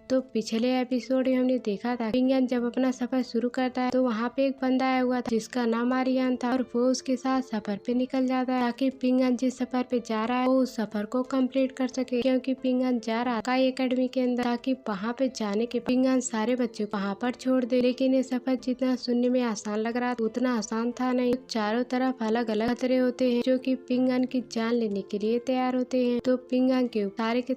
तो पिछले एपिसोड में हमने देखा था पिंगन जब अपना सफर शुरू करता है तो वहाँ पे एक बंदा आया हुआ था जिसका नाम आर्यन था और वो उसके साथ सफर पे निकल जाता है ताकि पिंगन जिस सफर पे जा रहा है वो उस सफर को कंप्लीट कर सके, क्योंकि पिंगन जा रहा था एकेडमी के अंदर ताकि वहाँ पे जाने के पिंगन सारे बच्चों को वहाँ पर छोड़ दे। लेकिन ये सफर जितना सुनने में आसान लग रहा था उतना आसान था नहीं। चारों तरफ अलग अलग खतरे होते हैं जो कि पिंगन की जान लेने के लिए तैयार होते हैं। तो पिंगन के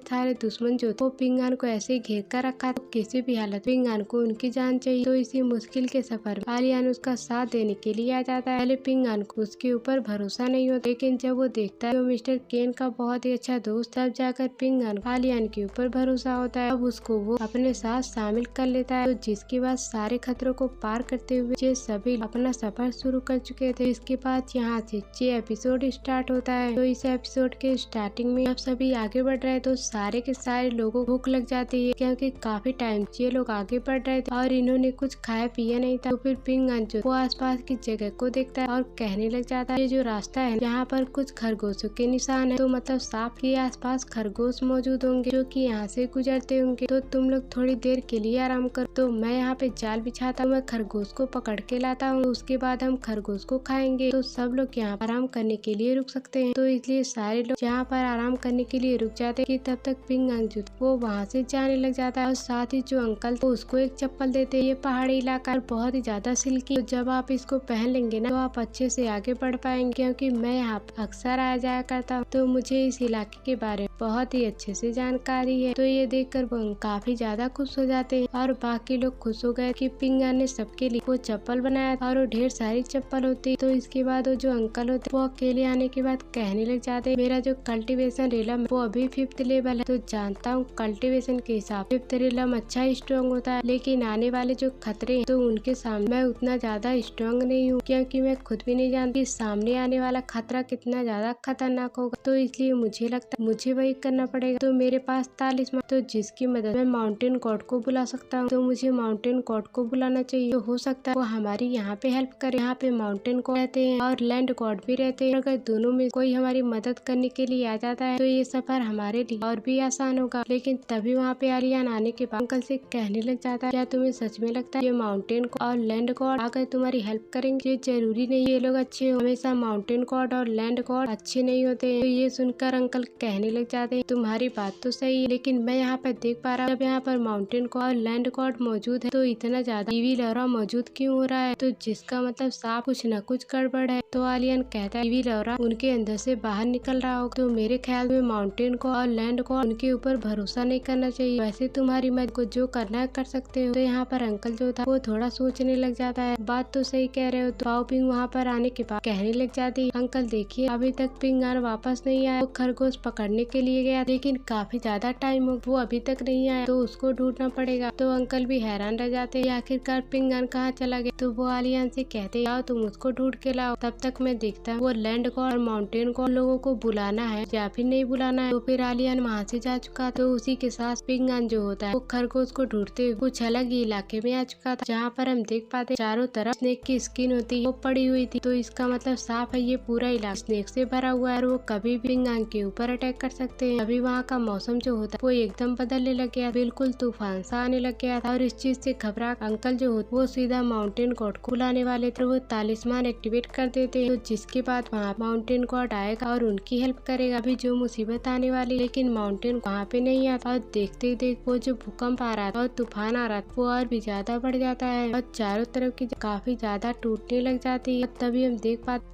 सारे दुश्मन जो थे वो पिंगन को ऐसे घेर कर रखा तो किसी भी हालत पिंगन को उनकी जान चाहिए। तो इसी मुश्किल के सफर में आर्यन उसका साथ देने के लिए आ जाता है। पहले पिंगन को उसके ऊपर भरोसा नहीं होता, लेकिन जब वो देखता है तो मिस्टर केन का बहुत ही अच्छा दोस्त, तब जाकर पिंगन आर्यन के ऊपर भरोसा होता है। अब उसको वो अपने साथ शामिल कर लेता है। तो जिसके बाद सारे खतरों को पार करते हुए ये सभी अपना सफर शुरू कर चुके थे। इसके बाद यहाँ से ये एपिसोड स्टार्ट होता है। तो इस एपिसोड के स्टार्टिंग में जब सभी आगे बढ़ रहे हैं तो सारे के सारे लोगों को भूख लग जाती है, क्योंकि काफी टाइम ये लोग आगे बढ़ रहे थे और इन्होंने कुछ खाया पिया नहीं था। तो फिर पिंगन जो वो आसपास की जगह को देखता है और कहने लग जाता है ये जो रास्ता है यहाँ पर कुछ खरगोशों के निशान है, तो मतलब साफ के आसपास खरगोश मौजूद होंगे जो कि यहाँ से गुजरते होंगे। तो तुम लोग थोड़ी देर के लिए आराम करो, तो मैं यहाँ पे जाल बिछाता हूँ, मैं खरगोश को पकड़ के लाता हूँ, उसके बाद हम खरगोश को खाएंगे। तो सब लोग यहाँ आराम करने के लिए रुक सकते हैं। तो इसलिए सारे लोग यहाँ पर आराम करने के लिए रुक जाते हैं कि तब तक पिंगन जो वो वहाँ से जाने लग जाता है। और साथ ही जो अंकल वो उसको एक चप्पल देते हैं। ये पहाड़ी इलाका बहुत ही ज्यादा सिल्की, तो जब आप इसको पहन लेंगे ना तो आप अच्छे से आगे बढ़ पाएंगे, क्योंकि मैं यहाँ अक्सर आ जाया करता हूँ तो मुझे इस इलाके के बारे में बहुत ही अच्छे से जानकारी है। तो ये देखकर वो काफी ज्यादा खुश हो जाते हैं और बाकी लोग खुश हो गए कि पिंगन ने सबके लिए वो चप्पल बनाया और वो ढेर सारी चप्पल होती। तो इसके बाद वो जो अंकल होते वो अकेले आने के बाद कहने लग जाते मेरा जो कल्टीवेशन रिलम वो अभी 5th लेवल है, तो जानता हूँ कल्टीवेशन के हिसाब 5th रिलम अच्छा स्ट्रॉन्ग होता है, लेकिन आने वाले जो खतरे हैं तो उनके सामने मैं उतना ज्यादा स्ट्रॉन्ग नहीं हूँ, क्योंकि मैं खुद भी नहीं जानती सामने आने वाला खतरा कितना ज्यादा खतरनाक होगा। तो इसलिए मुझे लगता है मुझे वही करना पड़ेगा। तो मेरे पास तालिस्मान तो जिसकी मदद मैं माउंटेन गॉड को बुला सकता हूँ, तो मुझे माउंटेन गॉड को बुलाना चाहिए। तो हो सकता है वो हमारी यहाँ पे हेल्प करे। यहाँ पे माउंटेन गॉड रहते हैं और लैंड गॉड भी रहते हैं। अगर दोनों में कोई हमारी मदद करने के लिए आ जाता है तो ये सफर हमारे लिए और भी आसान होगा। लेकिन तभी वहाँ पे आर्यन आने के बाद अंकल से कहने लग जाता है क्या तुम्हें सच में लगता है ये माउंटेन और लैंड गॉड आकर तुम्हारी हेल्प करेंगे? ये जरूरी नहीं ये लोग अच्छे हो, हमेशा माउंटेन गॉड और लैंड गॉड अच्छे नहीं होते। तो ये सुनकर अंकल कहने लग जाते हैं तुम्हारी बात तो सही है, लेकिन मैं यहाँ पर देख पा रहा हूँ जब यहाँ पर माउंटेन गॉड और लैंड गॉड मौजूद है तो इतना ज्यादा इविल ऑरा मौजूद क्यों हो रहा है? तो जिसका मतलब साफ कुछ न कुछ गड़बड़ है। तो आर्यन कहता है इविल ऑरा उनके अंदर से बाहर निकल रहा हो, तो मेरे ख्याल में माउंटेन गॉड और लैंड गॉड उनके ऊपर भरोसा नहीं करना चाहिए। वैसे तुम्हारी मर्जी को जो करना है कर सकते हो। तो यहाँ पर अंकल जो था वो थोड़ा सोचने लग जाता है बात तो सही कह रहे हो। तो पाओ पिंग वहाँ पर आने के बाद कहने लग जाती है अंकल देखिए अभी तक पिंगन वापस नहीं आया। वो खरगोश पकड़ने के लिए गया लेकिन काफी ज्यादा टाइम हो वो अभी तक नहीं आया, तो उसको ढूंढना पड़ेगा। तो अंकल भी हैरान रह जाते हैं आखिरकार पिंगन कहाँ चला गया। तो वो आर्यन से कहते आओ तुम उसको ढूंढ के लाओ, तब तक मैं देखता हूँ वो लैंड गॉड और माउंटेन गॉड लोगों को बुलाना है या फिर नहीं बुलाना है। तो फिर आर्यन वहाँ से जा चुका, तो उसी के साथ पिंगन जो होता है वो खरगोश को ढूंढते हुए कुछ अलग ही इलाके में आ चुका था, जहाँ पर हम देख पाते चारों तरफ स्नेक की स्किन होती है वो पड़ी हुई थी। तो इसका मतलब साफ है ये पूरा इलाका स्नेक से भरा हुआ है और वो कभी भी पिंगन के ऊपर अटैक कर सकते हैं। अभी वहाँ का मौसम जो होता है वो एकदम बदलने लग गया, बिल्कुल तूफान सा आने लग गया था। और इस चीज से घबरा अंकल जो होते वो सीधा माउंटेन गॉड को बुलाने वाले थे, वो तालिस्मान एक्टिवेट कर देते हैं। तो जिसके बाद वहाँ माउंटेन गॉड आएगा और उनकी हेल्प करेगा अभी जो मुसीबत आने वाली। लेकिन माउंटेन वहाँ पे नहीं आता और देखते देख वो जो भूकंप आ रहा था और तूफान आ रहा था वो और भी ज्यादा बढ़ जाता है और चारों तरफ की काफी ज्यादा टूटने लग जाती है। तभी हम देख पाते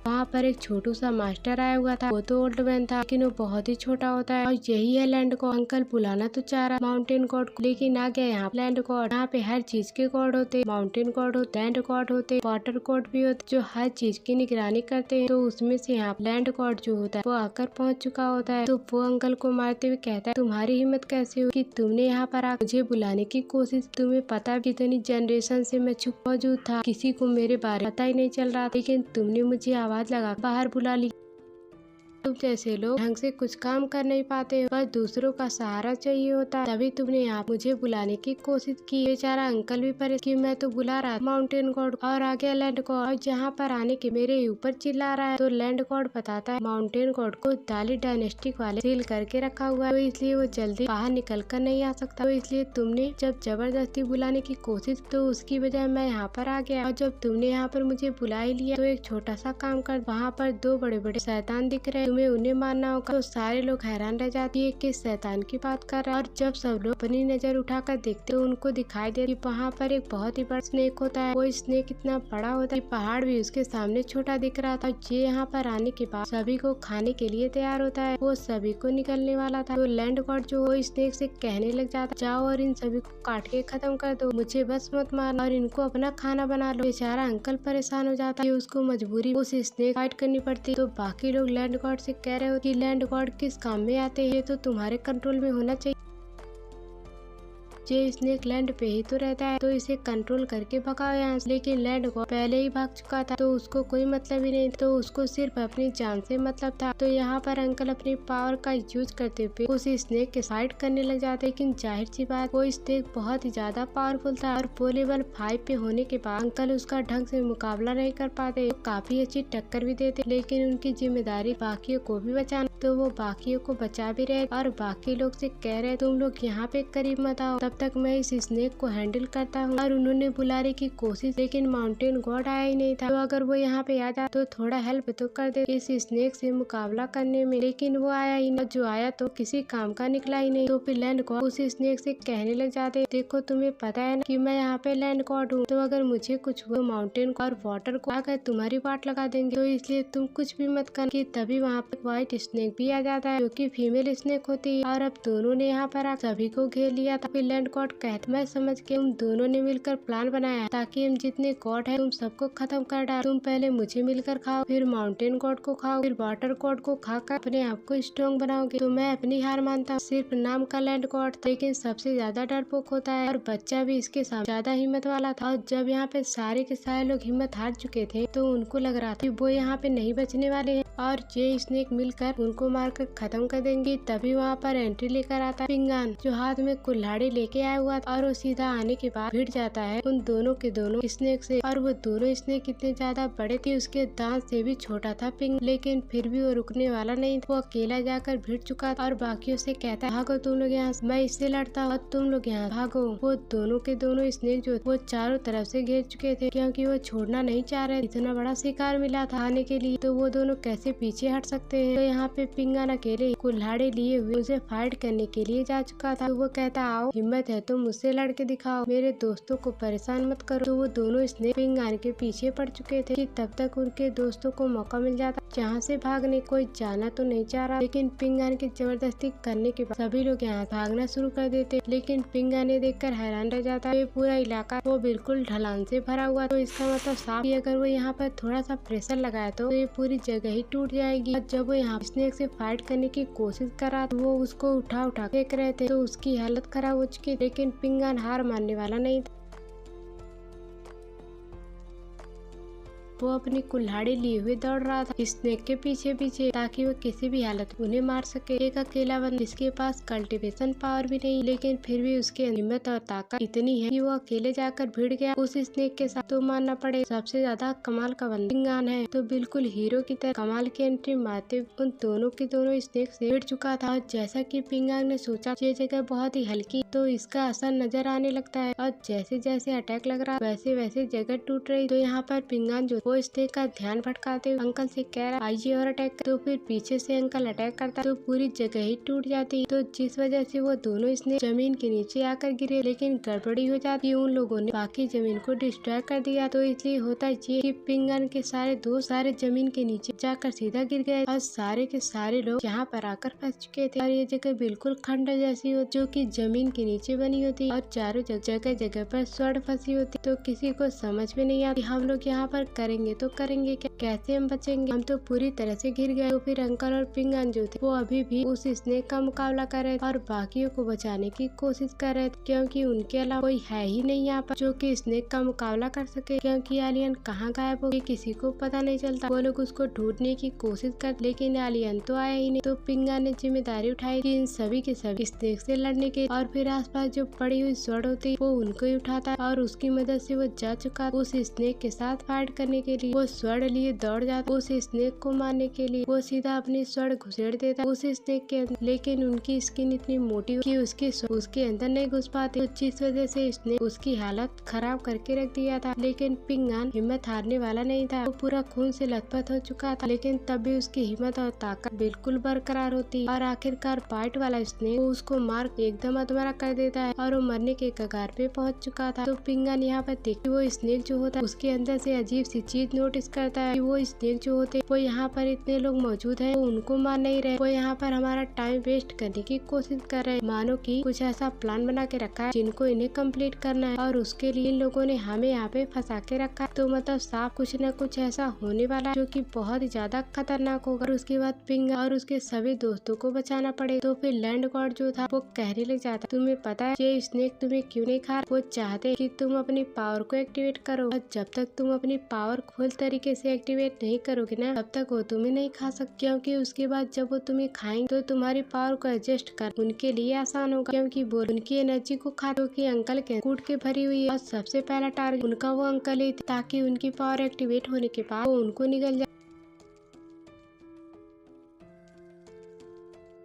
वहाँ पर एक छोटू सा मास्टर आया हुआ था। वो तो ओल्ड मैन था लेकिन वो बहुत ही छोटा होता है और यही है लैंड गॉड। अंकल बुलाना तो चाह रहा माउंटेन गॉड को, लेकिन आ गया यहाँ लैंड गॉड। यहाँ पे हर चीज के गॉड होते, माउंटेन गॉड होते, लैंड गॉड होते, वाटर गॉड भी होते जो हर चीज की निगरानी करते हैं। तो उसमें से यहाँ लैंड गॉड जो होता है वो आकर पहुँच चुका होता है। तो वो अंकल को मारते हुए कहता है तुम्हारी हिम्मत कैसे हुई कि तुमने यहाँ पर आकर मुझे बुलाने की कोशिश? तुम्हें पता कितनी जनरेशन से मैं छुप मौजूद था, किसी को मेरे बारे में पता ही नहीं चल रहा, लेकिन तुमने मुझे आवाज लगा बाहर बुला ली। तुम जैसे लोग ढंग से कुछ काम कर नहीं पाते हो, बस दूसरों का सहारा चाहिए होता है, तभी तुमने यहाँ मुझे बुलाने की कोशिश की। बेचारा अंकल भी परेशान कि मैं तो बुला रहा था माउंटेन गॉड और आ गया लैंड गॉड, और जहाँ पर आने के मेरे ऊपर चिल्ला रहा है। तो लैंड गॉड बताता है माउंटेन गॉड को दाली डायनेस्टी वाले सील करके रखा हुआ है, तो इसलिए वो जल्दी बाहर निकल कर नहीं आ सकता। तो इसलिए तुमने जब जबरदस्ती बुलाने की कोशिश तो उसकी वजह मैं यहाँ पर आ गया, और जब तुमने यहाँ पर मुझे बुला ही लिया तो एक छोटा सा काम कर, वहाँ पर दो बड़े बड़े शैतान दिख रहे हैं, तुम्हें उन्हें मारना होगा। तो सारे लोग हैरान रह जाते हैं किस शैतान की बात कर रहा है, और जब सब लोग अपनी नजर उठाकर देखते तो उनको दिखाई दे कि वहाँ पर एक बहुत ही बड़ा स्नेक होता है। वो स्नेक इतना बड़ा होता है कि पहाड़ भी उसके सामने छोटा दिख रहा था। ये यहाँ पर आने के बाद सभी को खाने के लिए तैयार होता है, वो सभी को निकलने वाला था। तो लैंड गॉड जो वो स्नेक से कहने लग जाता, जाओ और इन सभी को काट के खत्म कर दो, मुझे बस मत मारना और इनको अपना खाना बना लो। बेचारा अंकल परेशान हो जाता है, उसको मजबूरी उस स्नेक फाइट करनी पड़ती। तो बाकी लोग लैंड गॉड से कह रहे हो कि लैंड गॉड किस काम में आते हैं, तो तुम्हारे कंट्रोल में होना चाहिए। ये स्नेक लैंड पे ही तो रहता है, तो इसे कंट्रोल करके भगाओ यहाँ से। लेकिन लैंड गॉड पहले ही भाग चुका था, तो उसको कोई मतलब ही नहीं, तो उसको सिर्फ अपनी जान से मतलब था। तो यहाँ पर अंकल अपनी पावर का यूज करते हुए उस स्नेक के फाइट करने लग जाते। लेकिन जाहिर सी बात वो स्नेक बहुत ही ज्यादा पावरफुल था, और वो लेवल 5 पे होने के बाद अंकल उसका ढंग से मुकाबला नहीं कर पाते। वो काफी अच्छी टक्कर भी देते, लेकिन उनकी जिम्मेदारी बाकियों को भी बचाना, तो वो बाकियों को बचा भी रहे और बाकी लोग से कह रहे तुम लोग यहाँ पे करीब मत आओ, तब तक मैं इस स्नेक को हैंडल करता हूँ। और उन्होंने बुलाने की कोशिश, लेकिन माउंटेन गॉड आया ही नहीं था। तो अगर वो यहाँ पे आ जाए तो थोड़ा हेल्प तो कर दे इस स्नेक से मुकाबला करने में, लेकिन वो आया ही नहीं। जो आया तो किसी काम का निकला ही नहीं। तो फिर लैंड गॉड उस स्नेक से कहने लग जाते, देखो तुम्हें पता है ना कि मैं यहाँ पे लैंड गॉड हूँ, तो अगर मुझे कुछ हुआ माउंटेन और वाटर को आकर तुम्हारी बाट लगा देंगे, तो इसलिए तुम कुछ भी मत कर। तभी वहाँ पे व्हाइट स्नेक भी आ जाता है, जो कि फीमेल स्नेक होती है, और अब दोनों ने यहाँ पर सभी को घेर लिया था। फिर लैंड गॉड कहते, मैं समझ के तुम दोनों ने मिलकर प्लान बनाया ताकि हम जितने गॉड है तुम सबको खत्म कर डाल। तुम पहले मुझे मिलकर खाओ, फिर माउंटेन गॉड को खाओ, फिर वाटर गॉड को खाकर अपने आप को स्ट्रॉन्ग बनाओगे। तो मैं अपनी हार मानता हूँ, सिर्फ नाम का लैंड गॉड, लेकिन सबसे ज्यादा डरपोक होता है, और बच्चा भी इसके साथ ज्यादा हिम्मत वाला था। और जब यहाँ पे सारे के सारे लोग हिम्मत हार चुके थे, तो उनको लग रहा था कि वो यहाँ पे नहीं बचने वाले हैं और ये स्नेक मिलकर उनको मारकर खत्म कर देंगे। तभी वहाँ पर एंट्री लेकर आता पिंगान, जो हाथ में कुल्हाड़ी लेके आया हुआ था, और वो सीधा आने के बाद भिड़ जाता है उन दोनों के दोनों स्नेक से। और वो दोनों स्नेक इतने ज्यादा बड़े थे, उसके दांत से भी छोटा था पिंग, लेकिन फिर भी वो रुकने वाला नहीं। वो अकेला जाकर भिड़ चुका था और बाकियों से कहता है भागो तुम लोग यहाँ से, मैं इससे लड़ता हूँ और तुम लोग यहाँ भागो। वो दोनों के दोनों स्नेक जो वो चारों तरफ से घेर चुके थे, क्योंकि वो छोड़ना नहीं चाह रहे। इतना बड़ा शिकार मिला था आने के लिए, तो वो दोनों कैसे पीछे हट सकते हैं। तो यहाँ पे पिंगान अकेले कुल्हाड़ी लिए हुए उसे फाइट करने के लिए जा चुका था। तो वो कहता आओ, हिम्मत है तो मुझसे लड़के दिखाओ, मेरे दोस्तों को परेशान मत करो। तो वो दोनों स्नेक पिंगान के पीछे पड़ चुके थे कि तब तक उनके दोस्तों को मौका मिल जाता जहाँ से भागने। कोई जाना तो नहीं चाह रहा, लेकिन पिंगान की जबरदस्ती करने के बाद सभी लोग यहाँ भागना शुरू कर देते। लेकिन पिंगान ने देखकर हैरान रह जाता है, पूरा इलाका वो बिल्कुल ढलान से भरा हुआ, तो इसका मतलब साफ ही अगर वो यहाँ पर थोड़ा सा प्रेशर लगाया तो ये पूरी जगह ही टूट जाएगी। और जब वो यहाँ स्नेक से फाइट करने की कोशिश करा तो वो उसको उठा उठा फेंक रहे थे, तो उसकी हालत खराब हो चुकी। लेकिन पिंगान हार मानने वाला नहीं था, वो अपनी कुल्हाड़ी लिए हुए दौड़ रहा था स्नेक के पीछे पीछे, ताकि वो किसी भी हालत में उन्हें मार सके। एक अकेला बंदा जिसके पास कल्टीवेशन पावर भी नहीं, लेकिन फिर भी उसके हिम्मत और ताकत इतनी है कि वो अकेले जाकर भिड़ गया उस स्नेक के साथ। तो मानना पड़े सबसे ज्यादा कमाल का बंदा पिंगान है, तो बिल्कुल हीरो की तरह कमाल की एंट्री मारते उन दोनों के दोनों स्नेक से भिड़ चुका था। और जैसा कि पिंगान ने सोचा ये जगह बहुत ही हल्की, तो इसका असर नजर आने लगता है, और जैसे जैसे अटैक लग रहा वैसे वैसे जगह टूट रही। तो यहाँ पर पिंगान जो वो स्नेक का ध्यान भटकाते हुए अंकल से कह रहा आइए और अटैक। तो फिर पीछे से अंकल अटैक करता तो पूरी जगह ही टूट जाती, तो जिस वजह से वो दोनों स्नेक जमीन के नीचे आकर गिरे। लेकिन गड़बड़ी हो जाती, उन लोगों ने बाकी जमीन को डिस्ट्रॉय कर दिया। तो इसलिए होता ये कि पिंगान के सारे दोस्त सारे जमीन के नीचे जाकर सीधा गिर गए, और सारे के सारे लोग यहाँ पर आकर फंस चुके थे। और ये जगह बिल्कुल खंडर जैसी हो, जो कि जमीन के नीचे बनी होती, और चारों जगह जगह पर स्वर्ण फंसी होती। तो किसी को समझ में नहीं आती हम लोग यहाँ पर करेंगे बचेंगे तो करेंगे क्या, कैसे हम बचेंगे, हम तो पूरी तरह से घिर गए। तो फिर अंकल और पिंगन जो थे वो अभी भी उस स्नेक का मुकाबला कर रहे थे और बाकियों को बचाने की कोशिश कर रहे थे, क्योंकि उनके अलावा कोई है ही नहीं यहाँ पर जो कि स्नेक का मुकाबला कर सके। क्योंकि एलियन कहाँ गायब हो गई किसी को पता नहीं चलता। वो लोग उसको ढूंढने की कोशिश कर, लेकिन एलियन तो आया ही नहीं। तो पिंगन ने जिम्मेदारी उठाई कि इन सभी के सभी स्नेक से लड़ने के, और फिर आसपास जो पड़ी हुई स्वॉर्ड होती वो उनको ही उठाता है और उसकी मदद से वो जा चुका उस स्नेक के साथ फाइट करने के लिए। वो स्वॉर्ड लिए दौड़ जाता उस स्नेक को मारने के लिए। वो सीधा अपनी स्वॉर्ड घुसेड़ देता उस स्नेक के अंदर, लेकिन उनकी स्किन इतनी मोटी कि उसके अंदर नहीं घुस पाती, जिस वजह से स्नेक उसकी हालत खराब करके रख दिया था। लेकिन पिंगन हिम्मत हारने वाला नहीं था। वो पूरा खून से लथपथ हो चुका था, लेकिन तब भी उसकी हिम्मत और ताकत बिल्कुल बरकरार होती और आखिरकार फाइट वाला स्नेक वो उसको मार एकदम अधमरा कर देता है और वो मरने के कगार पे पहुंच चुका था। तो पिंगन यहाँ पर देखती वो स्नेक जो होता है उसके अंदर से अजीब सी चीज नोटिस करता है कि वो स्नेक जो होते वो यहाँ पर इतने लोग मौजूद है, वो उनको मार नहीं रहे, वो यहाँ पर हमारा टाइम वेस्ट करने की कोशिश कर रहे हैं, मानो की कुछ ऐसा प्लान बना के रखा है जिनको इन्हें कंप्लीट करना है और उसके लिए इन लोगों ने हमें यहाँ पे फंसा के रखा है। तो मतलब साफ कुछ न कुछ ऐसा होने वाला है जो कि बहुत ही ज्यादा खतरनाक होगा। और उसके बाद पिंगन और उसके सभी दोस्तों को बचाना पड़े। तो फिर लैंड गॉड जो था वो कहने लग जाता, तुम्हें पता है ये स्नेक तुम्हें क्यों नहीं खा, वो चाहते कि तुम अपनी पावर को एक्टिवेट करो, और जब तक तुम अपनी पावर फुल तरीके से एक्टिवेट नहीं करोगे ना तब तक वो तुम्हें नहीं खा सकते, क्योंकि उसके बाद जब वो तुम्हें खाएंगे तो तुम्हारी पावर को एडजस्ट कर उनके लिए आसान होगा, क्योंकि वो उनकी एनर्जी को खा कि अंकल के कूट के भरी हुई है और सबसे पहला टारगेट उनका वो अंकल ही था, ताकि उनकी पावर एक्टिवेट होने के बाद वो उनको निकल जाए।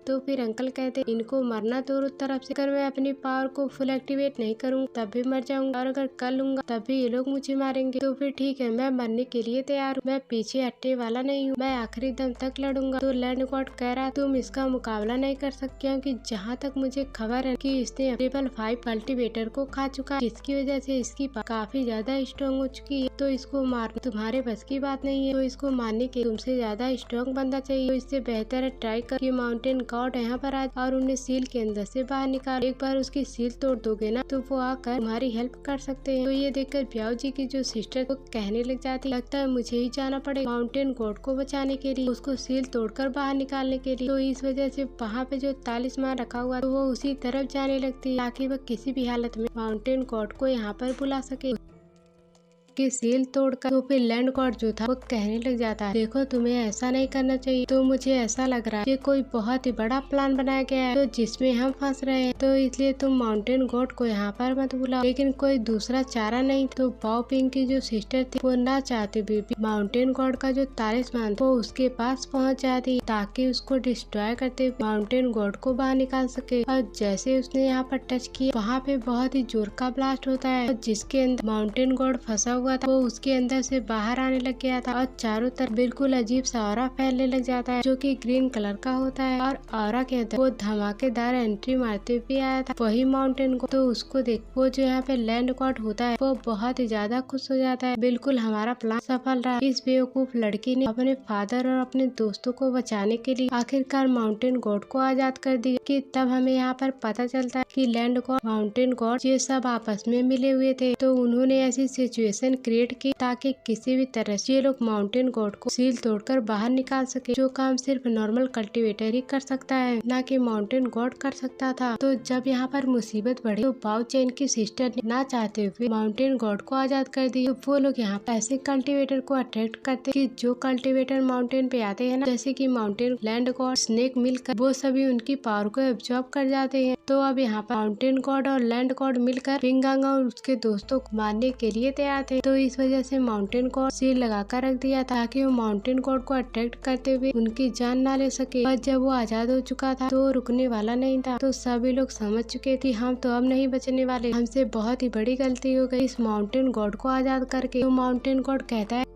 तो फिर अंकल कहते इनको मरना तो तरफ से, अगर मैं अपनी पावर को फुल एक्टिवेट नहीं करूँ तब भी मर जाऊंगा, और अगर कर लूंगा तब भी ये लोग मुझे मारेंगे। तो फिर ठीक है, मैं मरने के लिए तैयार हूँ, मैं पीछे हटने वाला नहीं हूँ, मैं आखिरी दम तक लड़ूंगा। तो लैंड गॉड कह रहा तुम इसका मुकाबला नहीं कर सकते, क्योंकि जहाँ तक मुझे खबर है कि इसने लेवल 5 कल्टीवेटर को खा चुका है, जिसकी वजह से इसकी काफी ज्यादा स्ट्रॉन्ग हो चुकी है। तो इसको मारना तुम्हारे बस की बात नहीं है, तो इसको मारने के तुमसे ज्यादा स्ट्रॉन्ग बंदा चाहिए। तो इससे बेहतर है ट्राई कर कि माउंटेन गॉड यहाँ पर आ और उन्हें सील के अंदर से बाहर निकाल। एक बार उसकी सील तोड़ दोगे ना तो वो आकर तुम्हारी हेल्प कर सकते हैं। तो ये देखकर ब्याऊ जी की जो सिस्टर वो कहने लग जाती, लगता है मुझे ही जाना पड़ेगा माउंटेन गॉड को बचाने के लिए, उसको सील तोड़कर बाहर निकालने के लिए। तो इस वजह से वहाँ पे जो तालिस्मान रखा हुआ तो वो उसी तरफ जाने लगती है, ताकि वह किसी भी हालत में माउंटेन गॉड को यहाँ पर बुला सके की सील तोड़कर। तो फिर लैंड गॉड जो था वो कहने लग जाता है, देखो तुम्हें ऐसा नहीं करना चाहिए, तो मुझे ऐसा लग रहा है कि कोई बहुत ही बड़ा प्लान बनाया गया है तो जिसमें हम फंस रहे हैं, तो इसलिए तुम माउंटेन गॉड को यहाँ पर मत बुलाओ। लेकिन कोई दूसरा चारा नहीं। तो बाओ पिंग की जो सिस्टर थी वो ना चाहते भी माउंटेन गॉड का जो तालिस्मान वो उसके पास पहुँच जाती, ताकि उसको डिस्ट्रॉय करते माउंटेन गॉड को बाहर निकाल सके। और जैसे उसने यहाँ पर टच किया वहाँ पे बहुत ही जोर का ब्लास्ट होता है, जिसके अंदर माउंटेन गॉड फंसा हुआ था वो उसके अंदर से बाहर आने लग गया था और चारों तरफ बिल्कुल अजीब सा ऑरा फैलने लग जाता है, जो कि ग्रीन कलर का होता है। और ऑरा के अंदर वो धमाकेदार एंट्री मारते हुए आया था वही माउंटेन को। तो उसको देख वो जो यहाँ पे लैंड गॉड होता है वो बहुत ही ज्यादा खुश हो जाता है, बिल्कुल हमारा प्लान सफल रहा। इस बेवकूफ लड़की ने अपने फादर और अपने दोस्तों को बचाने के लिए आखिरकार माउंटेन गॉड को आजाद कर दिया। कि तब हमें यहाँ पर पता चलता है कि लैंड गॉड माउंटेन गॉड ये सब आपस में मिले हुए थे, तो उन्होंने ऐसी सिचुएशन क्रिएट की ताकि किसी भी तरह से ये लोग माउंटेन गॉड को सील तोड़कर बाहर निकाल सके, जो काम सिर्फ नॉर्मल कल्टीवेटर ही कर सकता है, ना कि माउंटेन गॉड कर सकता था। तो जब यहाँ पर मुसीबत बढ़ी तो बाओ चैन की सिस्टर ने ना चाहते हुए माउंटेन गॉड को आजाद कर दी। तो वो लोग यहाँ पर ऐसे कल्टीवेटर को अट्रैक्ट करते कि जो कल्टीवेटर माउंटेन पे आते हैं ना, जैसे कि माउंटेन लैंड गॉड स्नेक मिलकर वो सभी उनकी पावर को एब्जॉर्ब कर जाते हैं। तो अब यहाँ पर माउंटेन गॉड और लैंड गॉड मिलकर पिंगांग और उसके दोस्तों को मारने के लिए तैयार थे। तो इस वजह से माउंटेन गॉड सील लगाकर रख दिया ताकि वो माउंटेन गॉड को अट्रैक्ट करते हुए उनकी जान ना ले सके। और जब वो आजाद हो चुका था तो रुकने वाला नहीं था। तो सभी लोग समझ चुके थे हम तो अब नहीं बचने वाले, हमसे बहुत ही बड़ी गलती हो गई इस माउंटेन गॉड को आजाद करके। तो माउंटेन गॉड कहता है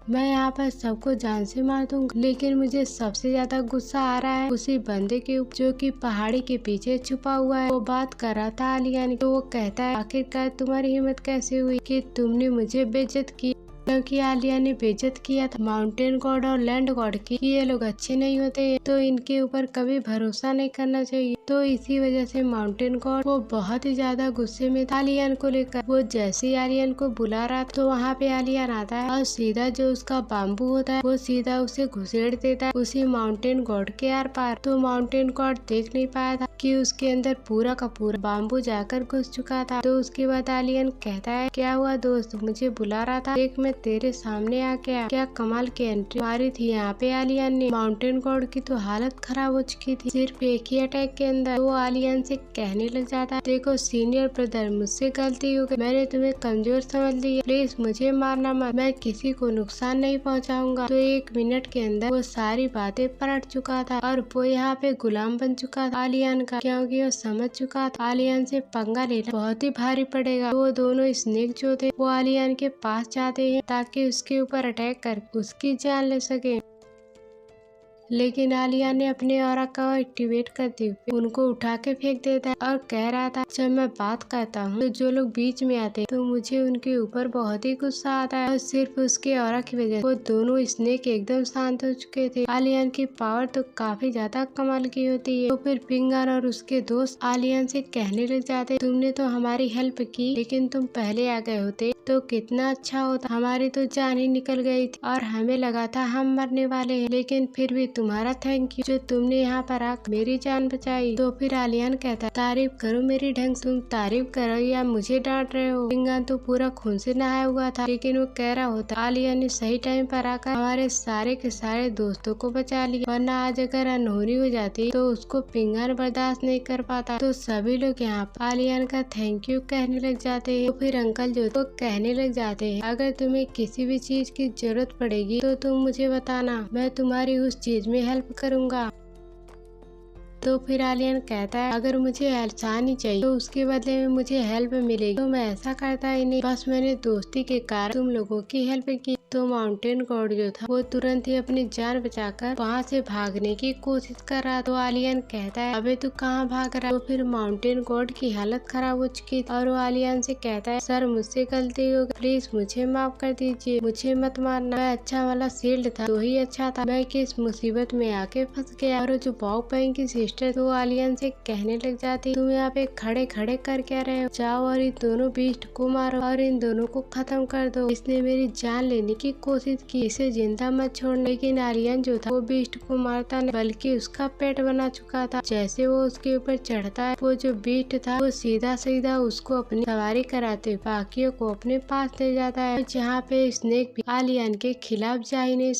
मैं यहाँ पर सबको जान से मार दूंगा, लेकिन मुझे सबसे ज्यादा गुस्सा आ रहा है उसी बंदे के ऊपर जो कि पहाड़ी के पीछे छुपा हुआ है। वो बात कर रहा था आलिया ने। तो वो कहता है आखिरकार तुम्हारी हिम्मत कैसे हुई कि तुमने मुझे बेइज्जत की। क्योंकि आलिया ने बेइज्जत किया था माउंटेन गॉड और लैंड गॉड की, ये लोग अच्छे नहीं होते, तो इनके ऊपर कभी भरोसा नहीं करना चाहिए। तो इसी वजह से माउंटेन गॉड वो बहुत ही ज्यादा गुस्से में था आलियन को लेकर। वो जैसे ही आलियन को बुला रहा था तो वहाँ पे आलियन आता है और सीधा जो उसका बाम्बू होता है वो सीधा उसे घुसेड़ देता है उसी माउंटेन गॉड के आर पार। तो माउंटेन गॉड देख नहीं पाया था कि उसके अंदर पूरा का पूरा बाम्बू जाकर घुस चुका था। तो उसके बाद आलियन कहता है, क्या हुआ दोस्त, मुझे बुला रहा था, देख मैं तेरे सामने आ गया। क्या कमाल की एंट्री मारी थी यहाँ पे आलियन ने। माउंटेन गॉड की तो हालत खराब हो चुकी थी सिर्फ एक ही अटैक के अंदर। वो आलियन से कहने लग जाता है, देखो सीनियर ब्रदर, मुझसे गलती हो गई, मैंने तुम्हें कमजोर समझ लिया, प्लीज मुझे मारना मत, मैं किसी को नुकसान नहीं पहुँचाऊंगा। तो 1 मिनट के अंदर वो सारी बातें पलट चुका था और वो यहाँ पे गुलाम बन चुका था आलियन का, क्योंकि वो समझ चुका था आलियन से पंगा लेना बहुत ही भारी पड़ेगा। वो दोनों स्नेक जो थे वो आलियन के पास जाते हैं ताकि उसके ऊपर अटैक कर उसकी जान ले सके। लेकिन आलिया ने अपने ऑरा का एक्टिवेट करते हुए उनको उठा के फेंक देता है और कह रहा था, जब मैं बात करता हूँ तो जो लोग बीच में आते तो मुझे उनके ऊपर बहुत ही गुस्सा आता है। और सिर्फ उसके ऑरा की वजह से वो दोनों स्नेक एकदम शांत हो चुके थे। आलियन की पावर तो काफी ज्यादा कमाल की होती है। तो फिर पिंगन और उसके दोस्त आलियन से कहने लग जाते, तुमने तो हमारी हेल्प की, लेकिन तुम पहले आ गए होते तो कितना अच्छा होता, हमारी तो जान ही निकल गई थी और हमें लगा था हम मरने वाले हैं, लेकिन फिर भी तुम्हारा थैंक यू जो तुमने यहाँ पर आकर मेरी जान बचाई। तो फिर आलियन कहता, तारीफ करो मेरी ढंग से, तुम तारीफ करो या मुझे डांट रहे हो। पिंगन तो पूरा खून से नहाया हुआ था, लेकिन वो कह रहा होता, आलियन ने सही टाइम पर आकर हमारे सारे के सारे दोस्तों को बचा लिया, वरना आज अगर अनहोनी हो जाती तो उसको पिंगन बर्दाश्त नहीं कर पाता। तो सभी लोग यहाँ पर आलियन का थैंक यू कहने लग जाते हैं। तो फिर अंकल जो तो कहने लग जाते हैं, अगर तुम्हें किसी भी चीज की जरूरत पड़ेगी तो तुम मुझे बताना, मैं तुम्हारी उस चीज में हेल्प करूंगा। तो फिर आलियन कहता है, अगर मुझे एहसान ही चाहिए तो उसके बदले में मुझे हेल्प मिलेगी, तो मैं ऐसा करता ही नहीं, बस मैंने दोस्ती के कारण तुम लोगों की हेल्प की। तो माउंटेन गॉड जो था वो तुरंत ही अपनी जान बचाकर वहाँ से भागने की कोशिश कर रहा। तो आलियन कहता है, अबे तू कहाँ भाग रहा है। तो फिर माउंटेन गॉड की हालत खराब हो चुकी थी और वो आलियन से कहता है, सर मुझसे गलती हो गई, प्लीज मुझे माफ कर दीजिए, मुझे मत मारना, मैं अच्छा वाला शील्ड था तो ही अच्छा था, मैं किस मुसीबत में आके फंस गया। और जो बाओ पैंग की सिस्टर तो आलियन से कहने लग जाती, तुम यहाँ पे खड़े खड़े कर क्या रहे हो, जाओ और इन दोनों बीस्ट को मारो और इन दोनों को खत्म कर दो, इसने मेरी जान लेने की कोशिश की, इसे जिंदा मत छोड़ना। लेकिन आलियन जो था वो बीस्ट को मारता नहीं बल्कि उसका पेट बना चुका था। जैसे वो उसके ऊपर चढ़ता है वो जो बीस्ट था वो सीधा सीधा उसको अपनी सवारी कराते बाकियों को अपने पास ले जाता है, जहाँ पे स्नेक भी आलियन के खिलाफ जा ही नहीं।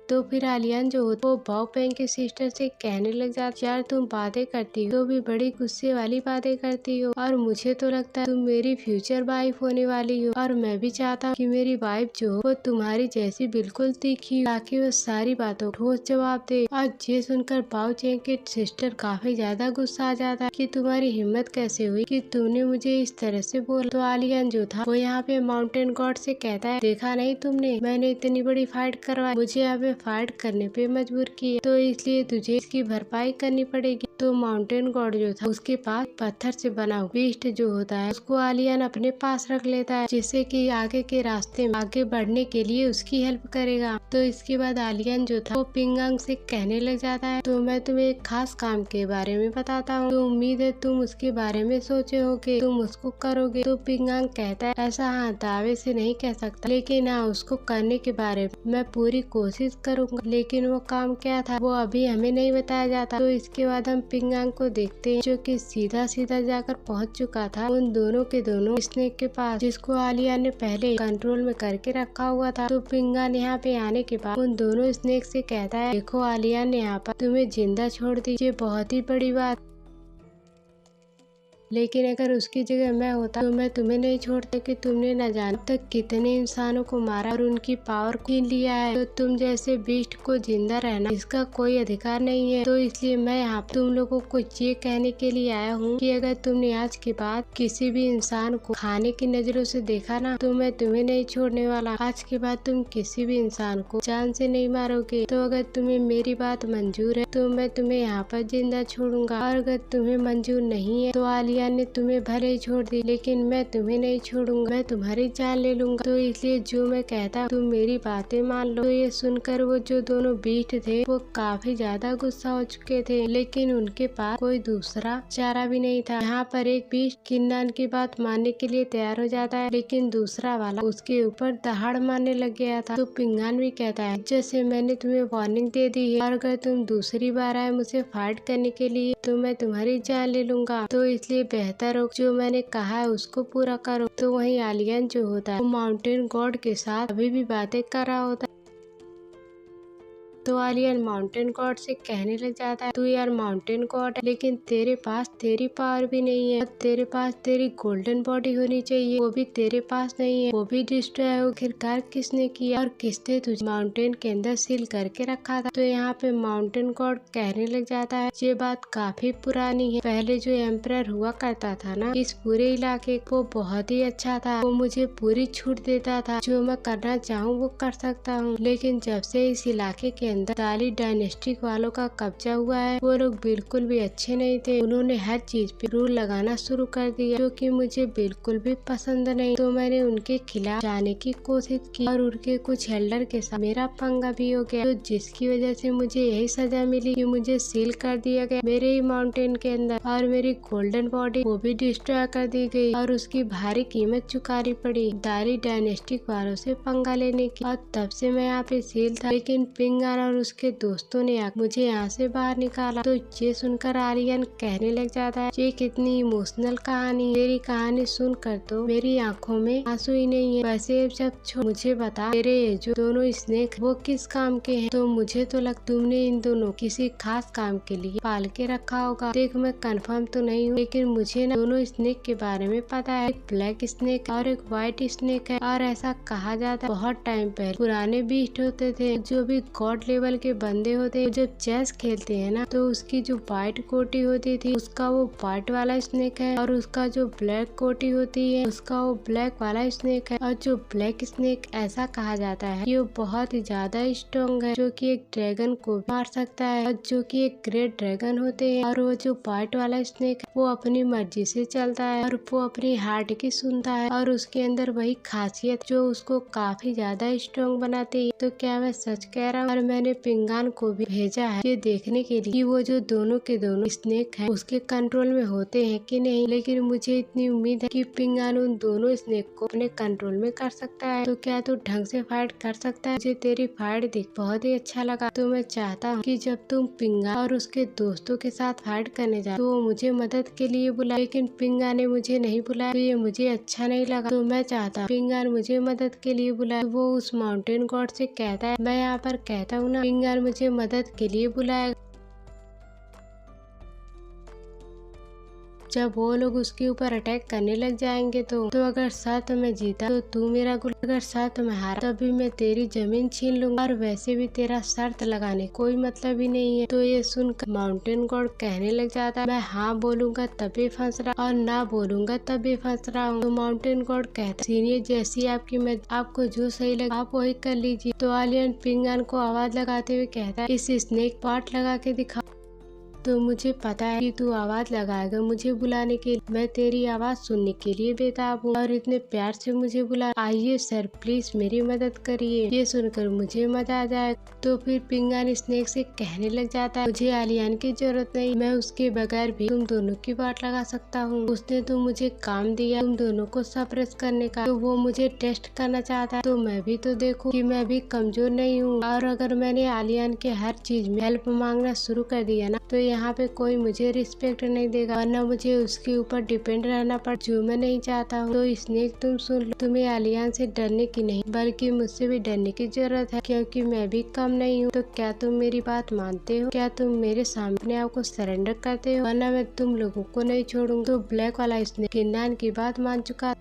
तो फिर आलियन जो वो बाओ पैंग की सिस्टर से कहने लग जाती, यार तुम बातें करती हो तो भी बड़ी गुस्से वाली बातें करती हो, और मुझे तो लगता है तुम मेरी फ्यूचर वाइफ होने वाली हो, और मैं भी चाहता हूँ कि मेरी वाइफ जो हो वो तुम्हारी जैसी बिल्कुल तीखी हो, ताकि वो सारी बातों को ठोस जवाब दे। और ये सुनकर बाओ चैंग की सिस्टर काफी ज्यादा गुस्सा आ जाता है कि तुम्हारी हिम्मत कैसे हुई कि तुमने मुझे इस तरह से बोला। तो आलियन जो था वो यहाँ पे माउंटेन गॉड से कहता है, देखा नहीं तुमने, मैंने इतनी बड़ी फाइट करवाई, मुझे यहाँ पे फाइट करने पे मजबूर किया, तो इसलिए तुझे इसकी भरपाई करनी पड़ेगी। तो माउंटेन गॉड जो था उसके पास पत्थर से बना हुआ बीस्ट जो होता है उसको आलियन अपने पास रख लेता है, जिससे कि आगे के रास्ते में आगे बढ़ने के लिए उसकी हेल्प करेगा। तो इसके बाद आलियन जो था वो पिंगन से कहने लग जाता है, तो मैं तुम्हें एक खास काम के बारे में बताता हूँ, तो उम्मीद है तुम उसके बारे में सोचे होगे, तुम उसको करोगे। तो पिंगन कहता है, ऐसा हाँ दावे से नहीं कह सकता, लेकिन हाँ उसको करने के बारे में मैं पूरी कोशिश करूंगा, लेकिन वो काम क्या था वो अभी हमें नहीं बताया जाता। तो इसके बाद हम पिंगन को देखते हैं जो कि सीधा सीधा जाकर पहुंच चुका था उन दोनों के दोनों स्नेक के पास, जिसको आलिया ने पहले कंट्रोल में करके रखा हुआ था। तो पिंगन यहाँ पे आने के बाद उन दोनों स्नेक से कहता है, देखो आलिया ने यहाँ पर तुम्हें जिंदा छोड़ दी, ये बहुत ही बड़ी बात, लेकिन अगर उसकी जगह मैं होता तो मैं तुम्हें नहीं छोड़ता, कि तुमने न जाने तक कितने इंसानों को मारा और उनकी पावर छीन लिया है, तो तुम जैसे बीस्ट को जिंदा रहना इसका कोई अधिकार नहीं है। तो इसलिए मैं यहाँ तुम लोगों को ये कहने के लिए आया हूँ कि अगर तुमने आज के बाद किसी भी इंसान को खाने की नजरों से देखा ना तो मैं तुम्हें नहीं छोड़ने वाला। आज के बाद तुम किसी भी इंसान को जान से नहीं मारोगे। तो अगर तुम्हें मेरी बात मंजूर है तो मैं तुम्हें यहाँ पर जिंदा छोड़ूंगा, और अगर तुम्हें मंजूर नहीं है तो आलिया आलियान ने तुम्हें भले ही छोड़ दी, लेकिन मैं तुम्हें नहीं छोड़ूंगा, मैं तुम्हारी जान ले लूंगा। तो इसलिए जो मैं कहता तुम मेरी बातें मान लो। तो ये सुनकर वो जो दोनों बीस्ट थे वो काफी ज्यादा गुस्सा हो चुके थे, लेकिन उनके पास कोई दूसरा चारा भी नहीं था। यहाँ पर एक बीस्ट किन्नान की बात मानने के लिए तैयार हो जाता है, लेकिन दूसरा वाला उसके ऊपर दहाड़ मारने लग गया था। तो पिंगान भी कहता है जैसे मैंने तुम्हें वार्निंग दे दी है, और अगर तुम दूसरी बार आए मुझे फाइट करने के लिए तो मैं तुम्हारी जान ले लूंगा। तो इसलिए बेहतर हो जो मैंने कहा है उसको पूरा करो। तो वहीं आलियन जो होता है वो माउंटेन गॉड के साथ अभी भी बातें कर रहा होता है। तो आलियन माउंटेन गॉड से कहने लग जाता है तू यार माउंटेन गॉड है, लेकिन तेरे पास तेरी पावर भी नहीं है, तेरे पास तेरी गोल्डन बॉडी होनी चाहिए, वो भी तेरे पास नहीं है, वो भी डिस्ट्रॉय हो। आखिरकार किसने किया और किसने तुझे माउंटेन के अंदर सील करके रखा था। तो यहाँ पे माउंटेन गॉड कहने लग जाता है ये बात काफी पुरानी है, पहले जो एम्परर हुआ करता था ना इस पूरे इलाके, वो बहुत ही अच्छा था, वो मुझे पूरी छूट देता था, जो मैं करना चाहूँ वो कर सकता हूँ। लेकिन जब से इस इलाके के दाली डायनेस्टिक वालों का कब्जा हुआ है वो लोग बिल्कुल भी अच्छे नहीं थे, उन्होंने हर चीज पे रूल लगाना शुरू कर दिया जो कि मुझे बिल्कुल भी पसंद नहीं। तो मैंने उनके खिलाफ जाने की कोशिश की और उनके कुछ एल्डर के साथ मेरा पंगा भी हो गया, तो जिसकी वजह से मुझे यही सजा मिली कि मुझे सील कर दिया गया मेरे ही माउंटेन के अंदर, और मेरी गोल्डन बॉडी वो भी डिस्ट्रॉय कर दी गई और उसकी भारी कीमत चुकानी पड़ी दाली डायनेस्टिक वालों से पंगा लेने की। और तब से मैं यहाँ पे सील था, लेकिन पिंगान और उसके दोस्तों ने मुझे यहाँ से बाहर निकाला। तो ये सुनकर आलियन कहने लग जाता है ये कितनी इमोशनल कहानी, तेरी कहानी सुनकर तो मेरी आंखों में आंसू ही नहीं है। वैसे जब मुझे बता तेरे जो दोनों स्नेक वो किस काम के हैं, तो मुझे तो लग तुमने इन दोनों किसी खास काम के लिए पाल के रखा होगा। देख मैं कंफर्म तो नहीं हूँ, लेकिन मुझे ना दोनों स्नेक के बारे में पता है, एक ब्लैक स्नेक और एक व्हाइट स्नेक है। और ऐसा कहा जाता है बहुत टाइम पहले पुराने बीस्ट होते थे जो भी गॉड लेवल के बंदे होते हैं, जब चेस खेलते हैं ना तो उसकी जो व्हाइट कोटी होती थी उसका वो व्हाइट वाला स्नेक है, और उसका जो ब्लैक कोटी होती है उसका वो ब्लैक वाला स्नेक है। और जो ब्लैक स्नेक ऐसा कहा जाता है कि वो बहुत ही ज्यादा स्ट्रॉन्ग है, जो कि एक ड्रैगन को मार सकता है, और जो कि एक ग्रेट ड्रैगन होते हैं। और वो जो व्हाइट वाला स्नेक है वो अपनी मर्जी से चलता है और वो अपनी हार्ट की सुनता है, और उसके अंदर वही खासियत जो उसको काफी ज्यादा स्ट्रॉन्ग बनाती है। तो क्या मैं सच कह रहा हूँ? और मैंने पिंगान को भी भेजा है ये देखने के लिए कि वो जो दोनों के दोनों स्नेक है उसके कंट्रोल में होते हैं कि नहीं, लेकिन मुझे इतनी उम्मीद है कि पिंगान उन दोनों स्नेक को अपने कंट्रोल में कर सकता है। तो क्या तू ढंग से फाइट कर सकता है? मुझे तेरी फाइट देख बहुत ही अच्छा लगा, तो मैं चाहता हूँ कि जब तुम पिंगान और उसके दोस्तों के साथ फाइट करने जाओ तो वो मुझे मदद के लिए बुलाए, लेकिन पिंगान ने मुझे नहीं बुलाया, तो ये मुझे अच्छा नहीं लगा। तो मैं चाहता हूँ पिंगान मुझे मदद के लिए बुलाए। वो उस माउंटेन गॉड से कहता है मैं यहाँ पर कहता हूँ ना पिंगान मुझे मदद के लिए बुलाएगा। जब वो लोग उसके ऊपर अटैक करने लग जाएंगे तो अगर शर्त में जीता तो तू मेरा गुलाम, अगर शर्त में हारा तभी मैं तेरी जमीन छीन लूंगा, और वैसे भी तेरा शर्त लगाने कोई मतलब ही नहीं है। तो ये सुनकर माउंटेन गॉड कहने लग जाता है मैं हाँ बोलूंगा तभी फंस रहा और ना बोलूंगा तभी फंस रहा हूँ। तो माउंटेन गॉड कहता सीनियर जैसी आपकी मैं आपको जो सही लगे आप वही कर लीजिए। तो आलियन पिंगान को आवाज लगाते हुए कहता है इस स्नेक पार्ट लगा के दिखा। तो मुझे पता है कि तू आवाज लगाएगा मुझे बुलाने के लिए, मैं तेरी आवाज सुनने के लिए बेताब हूँ और इतने प्यार से मुझे बुला। आइए सर प्लीज मेरी मदद करिए। ये सुनकर मुझे मजा आ जाए। तो फिर पिंगान स्नेक से कहने लग जाता है मुझे आलियान की जरूरत नहीं, मैं उसके बगैर भी तुम दोनों की बात लगा सकता हूँ। उसने तो मुझे काम दिया तुम दोनों को सप्रेस करने का, तो वो मुझे टेस्ट करना चाहता है, तो मैं भी तो देखूं कि मैं भी कमजोर नहीं हूँ। और अगर मैंने आलियान के हर चीज में हेल्प मांगना शुरू कर दिया ना तो यहाँ पे कोई मुझे रिस्पेक्ट नहीं देगा, वरना मुझे उसके ऊपर डिपेंड रहना पड़ जो मैं नहीं चाहता हूँ। तो स्नेक तुम सुन लो, तुम्हें आलियान से डरने की नहीं बल्कि मुझसे भी डरने की जरूरत है, क्योंकि मैं भी कम नहीं हूँ। तो क्या तुम मेरी बात मानते हो? क्या तुम मेरे सामने आपको सरेंडर करते हो? वरना मैं तुम लोगों को नहीं छोड़ूंगा। तो ब्लैक वाला स्नेक किन्नान की बात मान चुका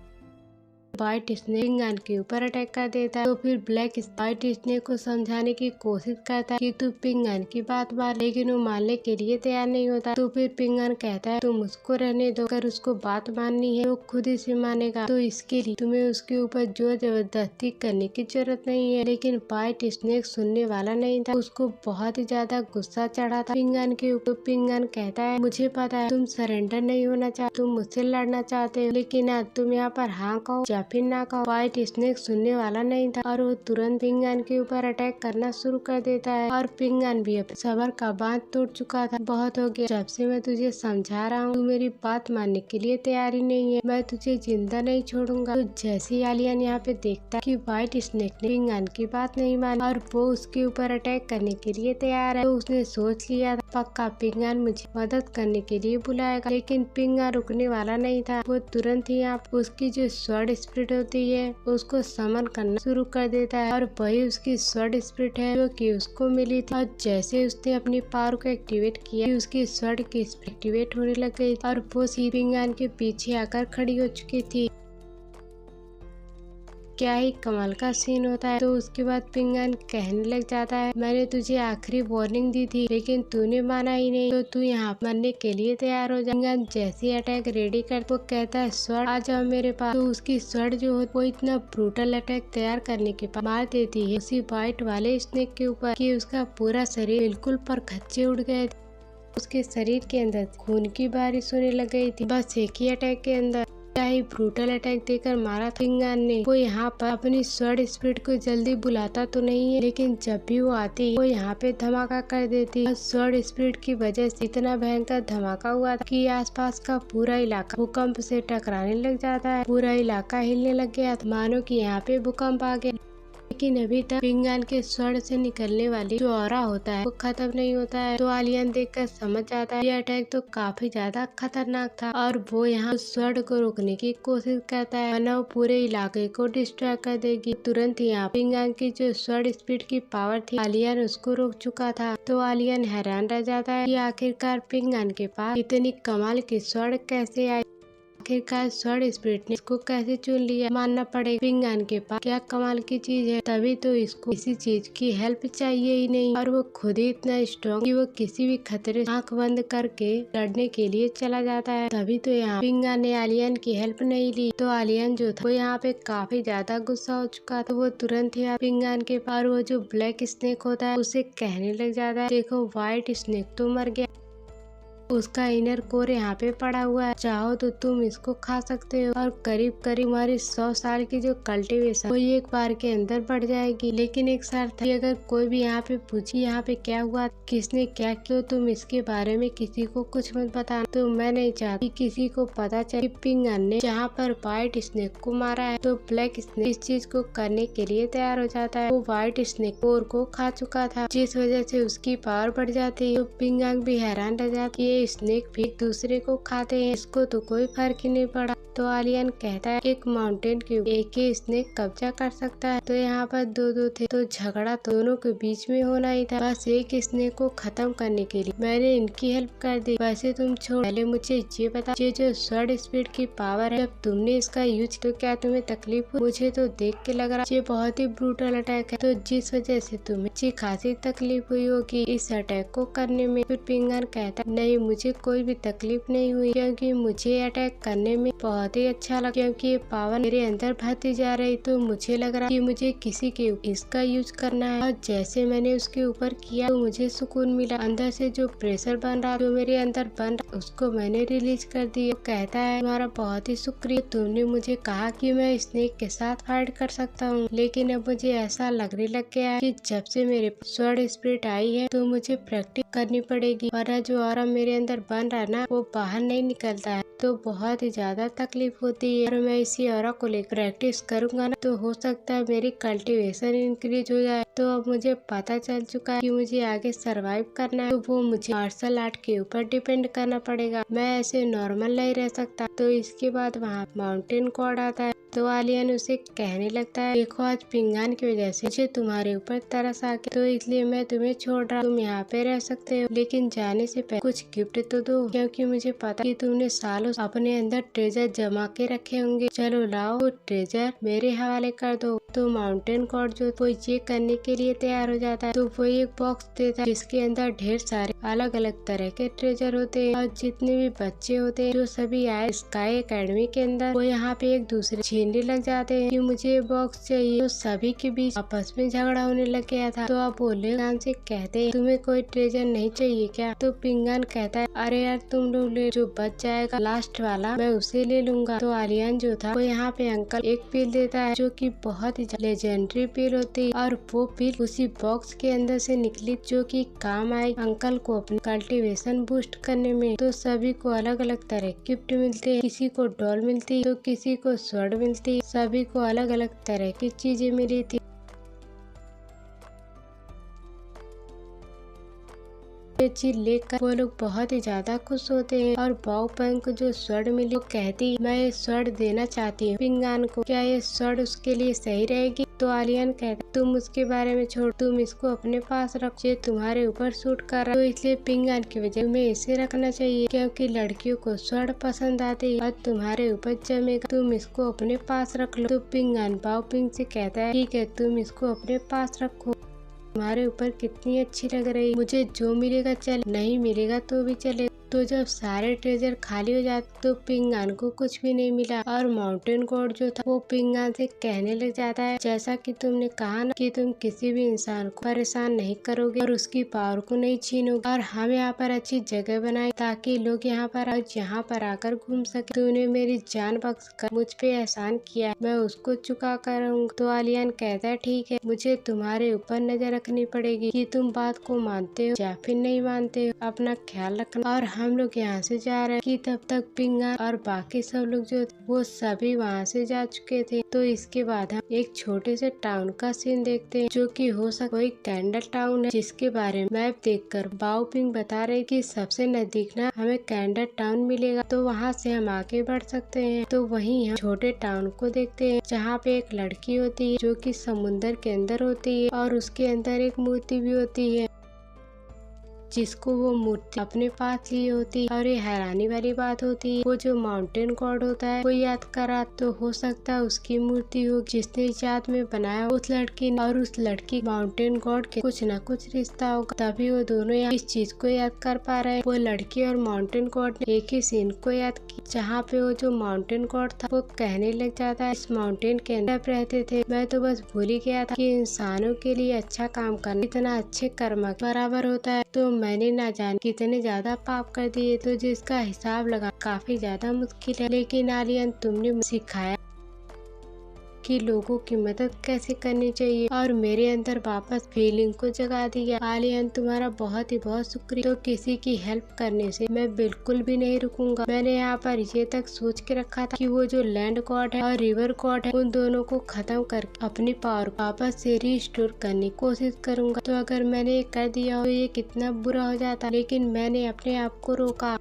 व्हाइट स्नेक पिंगान के ऊपर अटैक कर देता है। तो फिर ब्लैक व्हाइट स्नेक को समझाने की कोशिश करता है कि तू पिंगान की बात मान, लेकिन वो मानने के लिए तैयार नहीं होता। तो फिर पिंगान कहता है तुम उसको रहने दो, अगर उसको बात माननी है वो खुद ही से मानेगा, तो इसके लिए तुम्हें उसके ऊपर जोर जबरदस्ती करने की जरूरत नहीं है। लेकिन व्हाइट स्नेक सुनने वाला नहीं था, उसको बहुत ही ज्यादा गुस्सा चढ़ा था पिंगान के ऊपर। पिंगान कहता है मुझे पता है तुम सरेंडर नहीं होना चाहते, तुम मुझसे लड़ना चाहते हो, लेकिन आज तुम यहाँ पर हाँ कहो या फिर ना कहो। व्हाइट स्नेक सुनने वाला नहीं था और वो तुरंत पिंगान के ऊपर अटैक करना शुरू कर देता है। और पिंगान भी अब सबर का बांध टूट चुका था। बहुत हो गया, जब से मैं तुझे समझा रहा हूँ तू मेरी बात मानने के लिए तैयार ही नहीं है, मैं तुझे जिंदा नहीं छोड़ूंगा। तो जैसे ही एलियन यहाँ पे देखता कि व्हाइट स्नेक ने पिंगान की बात नहीं मानी और वो उसके ऊपर अटैक करने के लिए तैयार है, तो उसने सोच लिया था पक्का पिंगान मुझे मदद करने के लिए बुलाएगा। लेकिन पिंगान रुकने वाला नहीं था, वो तुरंत ही आप उसकी जो स्वॉर्ड स्पिरिट होती है उसको समन करना शुरू कर देता है। और वही उसकी स्वॉर्ड स्पिरिट है जो कि उसको मिली थी। और जैसे उसने अपनी पावर को एक्टिवेट किया, उसकी स्वॉर्ड की स्पिरिट एक्टिवेट होने लग गई और वो पिंगान के पीछे आकर खड़ी हो चुकी थी। क्या ही कमाल का सीन होता है। तो उसके बाद पिंगान कहने लग जाता है मैंने तुझे आखिरी वार्निंग दी थी लेकिन तूने माना ही नहीं, तो तू यहाँ मरने के लिए तैयार हो जा। पिंगान जैसे अटैक रेडी कर वो कहता है स्वॉर्ड आ जाओ मेरे पास। तो उसकी स्वॉर्ड जो वो इतना ब्रूटल अटैक तैयार करने के बाद मार देती है उसी व्हाइट वाले स्नेक के ऊपर कि उसका पूरा शरीर बिल्कुल पर खच्चे उड़ गए। उसके शरीर के अंदर खून की बारिश होने लग गई थी बस एक ही अटैक के अंदर। क्या ही ब्रूटल अटैक देकर मारा पिंगान ने। वो यहाँ पर अपनी स्वॉर्ड स्पिरिट को जल्दी बुलाता तो नहीं है, लेकिन जब भी वो आती है वो यहाँ पे धमाका कर देती है। स्वॉर्ड स्पिरिट की वजह से इतना भयंकर धमाका हुआ था कि आसपास का पूरा इलाका भूकंप से टकराने लग जाता है। पूरा इलाका हिलने लग गया, मानो कि यहाँ पे भूकंप आ गया। लेकिन अभी तक पिंगान के स्वॉर्ड से निकलने वाली जो ऑरा होता है वो खत्म नहीं होता है। तो एलियन देखकर समझ जाता है ये अटैक तो काफी ज्यादा खतरनाक था और वो यहाँ स्वॉर्ड को रोकने की कोशिश करता है, वरना वो पूरे इलाके को डिस्ट्रॉय कर देगी। तुरंत यहाँ पिंगान की जो स्वॉर्ड स्पीड की पावर थी एलियन उसको रोक चुका था। तो एलियन हैरान रह जाता है कि आखिरकार पिंगान के पास इतनी कमाल की स्वॉर्ड कैसे आई, आखिरकार स्वॉर्ड स्पिरिट ने इसको कैसे चुन लिया। मानना पड़ेगा पिंगान के पास क्या कमाल की चीज है, तभी तो इसको किसी चीज की हेल्प चाहिए ही नहीं और वो खुद ही इतना स्ट्रॉन्ग कि वो किसी भी खतरे आंख बंद करके लड़ने के लिए चला जाता है। तभी तो यहाँ पिंगान ने एलियन की हेल्प नहीं ली। तो एलियन जो था वो यहाँ पे काफी ज्यादा गुस्सा हो चुका था। वो तुरंत ही पिंगान के पास वो जो ब्लैक स्नेक होता है उसे कहने लग जाता है देखो व्हाइट स्नेक तो मर गया, उसका इनर कोर यहाँ पे पड़ा हुआ है, चाहो तो तुम इसको खा सकते हो और करीब करीब हमारी 100 साल की जो कल्टीवेशन वो एक बार के अंदर बढ़ जाएगी। लेकिन एक शर्त था कि अगर कोई भी यहाँ पे पूछी यहाँ पे क्या हुआ, किसने क्या किया, तुम इसके बारे में किसी को कुछ मत बताना। तो मैं नहीं चाहती किसी को पता चले पिंगान ने जहाँ पर व्हाइट स्नेक को मारा है। तो ब्लैक स्नेक इस चीज को करने के लिए तैयार हो जाता है। वो व्हाइट स्नेक कोर को खा चुका था जिस वजह से उसकी पावर बढ़ जाती है। तो पिंगान भी हैरान रह जाती है स्नेक भी एक दूसरे को खाते हैं, इसको तो कोई फर्क ही नहीं पड़ा। तो एलियन कहता है एक माउंटेन के एक ही स्नेक कब्जा कर सकता है। तो यहाँ पर दो थे तो झगड़ा दोनों के बीच में होना ही था। बस एक स्नेक को खत्म करने के लिए मैंने इनकी हेल्प कर दी। वैसे तुम छोड़, पहले मुझे ये बता ये जो स्वॉर्ड स्पीड की पावर है जब तुमने इसका यूज तो क्या तुम्हें तकलीफ हुई? मुझे तो देख के लग रहा ये बहुत ही ब्रूटल अटैक है, तो जिस वजह से तुम्हें अच्छी खासी तकलीफ हुई होगी इस अटैक को करने में। फिर पिंगान कहता नहीं मुझे कोई भी तकलीफ नहीं हुई क्योंकि मुझे अटैक करने में बहुत ही अच्छा लगा, क्योंकि ये पावर मेरे अंदर भरती जा रही तो मुझे लग रहा कि मुझे किसी के इसका यूज करना है। और जैसे मैंने उसके ऊपर किया तो मुझे सुकून मिला, अंदर से जो प्रेशर बन रहा जो मेरे अंदर बन रहा उसको मैंने रिलीज कर दिया। तो कहता है तुम्हारा बहुत ही शुक्रिया, तुमने मुझे कहा कि मैं स्नेक के साथ फाइट कर सकता हूँ, लेकिन अब मुझे ऐसा लगने लग गया है कि जब से मेरे स्वॉर्ड स्पिरिट आई है तो मुझे प्रैक्टिस करनी पड़ेगी, वरना जो ऑरा मेरे अंदर बन रहा है ना वो बाहर नहीं निकलता है तो बहुत ही ज्यादा तकलीफ होती है। और मैं इसी ऑरा को लेकर प्रैक्टिस करूंगा ना तो हो सकता है मेरी कल्टीवेशन इंक्रीज हो जाए। तो अब मुझे पता चल चुका है कि मुझे आगे सरवाइव करना है तो वो मुझे मार्शल आर्ट के ऊपर डिपेंड करना पड़ेगा, मैं ऐसे नॉर्मल नहीं रह सकता। तो इसके बाद वहाँ माउंटेन गॉड आता है तो आलियन उसे कहने लगता है, देखो आज पिंगान की वजह से मुझे तुम्हारे ऊपर तरस आ गया, तो इसलिए मैं तुम्हें छोड़ रहा, तुम यहाँ पे रह सकते हो, लेकिन जाने से पहले कुछ गिफ्ट तो दो, क्योंकि मुझे पता कि तुमने सालों अपने अंदर ट्रेजर जमा के रखे होंगे। चलो लाओ वो ट्रेजर मेरे हवाले कर दो। तो माउंटेन गॉड जो वो ये करने के लिए तैयार हो जाता है, तो वो एक बॉक्स देता है जिसके अंदर ढेर सारे अलग अलग तरह के ट्रेजर होते हैं, और जितने भी बच्चे होते हैं जो सभी आए स्काई एकेडमी के अंदर, वो यहाँ पे एक दूसरे छीनने लग जाते हैं कि मुझे ये बॉक्स चाहिए। तो सभी के बीच आपस में झगड़ा होने लग गया था। तो अब बोले पिंगान से कहते हैं, तुम्हें कोई ट्रेजर नहीं चाहिए क्या? तो पिंगान कहता है, अरे यार तुम लोग ले, जो बच जाएगा लास्ट वाला मैं उसे ले लूंगा। तो आलियन जो था वो यहाँ पे अंकल एक पील देता है जो कि बहुत ही लेजेंडरी पील होती है, और वो पील उसी बॉक्स के अंदर से निकली जो कि काम आई अंकल को अपनी कल्टीवेशन बूस्ट करने में। तो सभी को अलग अलग तरह गिफ्ट मिलते हैं, किसी को डॉल मिलती तो किसी को स्वॉर्ड मिलती, सभी को अलग अलग तरह की चीजें मिली थी। ये चीज लेकर वो लोग बहुत ही ज्यादा खुश होते हैं, और बाओपेंग को जो स्वॉर्ड मिली वो कहती, मैं ये स्वॉर्ड देना चाहती हूँ पिंगान को, क्या ये स्वॉर्ड उसके लिए सही रहेगी? तो आलियन कहता, तुम उसके बारे में छोड़, तुम इसको अपने पास रख, ये तुम्हारे ऊपर सूट कर रहा, तो इसलिए पिंगान की वजह तुम्हें इसे रखना चाहिए, क्योंकि लड़कियों को स्वॉर्ड पसंद आती है और तुम्हारे ऊपर जमेगा, तुम इसको अपने पास रख लो। तो पिंगान बाओपिंग से कहता है, ठीक है तुम इसको अपने पास रखो, तुम्हारे ऊपर कितनी अच्छी लग रही, मुझे जो मिलेगा चल, नहीं मिलेगा तो भी चले। तो जब सारे ट्रेजर खाली हो जाते तो पिंगान को कुछ भी नहीं मिला, और माउंटेन गॉड जो था वो पिंगान से कहने लग जाता है, जैसा कि तुमने कहा ना कि तुम किसी भी इंसान को परेशान नहीं करोगे और उसकी पावर को नहीं छीनोगे, और हम यहाँ पर अच्छी जगह बनाए ताकि लोग यहाँ पर आकर घूम सके। तूने मेरी जान बख्श कर मुझ पे एहसान किया, मैं उसको चुका कर रहूंगा। तो आलियन कहता है, ठीक है मुझे तुम्हारे ऊपर नजर रखनी पड़ेगी कि तुम बात को मानते हो या फिर नहीं मानते हो, अपना ख्याल रखना। और हम लोग यहाँ से जा रहे हैं कि तब तक पिंगान और बाकी सब लोग जो वो सभी वहाँ से जा चुके थे। तो इसके बाद हम एक छोटे से टाउन का सीन देखते हैं, जो कि हो सकता कोई कैंडल टाउन है, जिसके बारे में मैप देखकर बाओपिंग बता रहे कि सबसे नजदीक ना हमें कैंडल टाउन मिलेगा, तो वहाँ से हम आगे बढ़ सकते हैं। तो वहीं हम छोटे टाउन को देखते हैं जहाँ पे एक लड़की होती है जो कि समुंदर के अंदर होती है, और उसके अंदर एक मूर्ति भी होती है जिसको वो मूर्ति अपने पास ली होती है। और ये हैरानी वाली बात होती है, वो जो माउंटेन गॉड होता है वो याद करा, तो हो सकता है उसकी मूर्ति हो जिसने इस याद में बनाया उस लड़की ने, और उस लड़की माउंटेन गॉड के कुछ न कुछ रिश्ता होगा, तभी वो दोनों इस चीज को याद कर पा रहे हैं। वो लड़की और माउंटेन गॉड ने एक ही सीन को याद किया जहाँ पे वो जो माउंटेन गॉड था वो कहने लग जाता है, इस माउंटेन के अंदर रहते थे, मैं तो बस भूल ही गया था कि इंसानों के लिए अच्छा काम करना इतना अच्छे कर्म बराबर होता है, तो मैंने ना जाने कितने ज्यादा पाप कर दिए, तो जिसका हिसाब लगा काफी ज्यादा मुश्किल है। लेकिन आलियन तुमने सिखाया कि लोगों की मदद कैसे करनी चाहिए, और मेरे अंदर वापस फीलिंग को जगा दिया। आलियन तुम्हारा बहुत ही बहुत शुक्रिया। तो किसी की हेल्प करने से मैं बिल्कुल भी नहीं रुकूंगा। मैंने यहाँ पर ये तक सोच के रखा था कि वो जो लैंड गॉड है और रिवर गॉड है उन दोनों को खत्म करके अपनी पावर वापस से रिस्टोर करने की कोशिश करूंगा। तो अगर मैंने ये कर दिया तो ये कितना बुरा हो जाता, लेकिन मैंने अपने आप को रोका।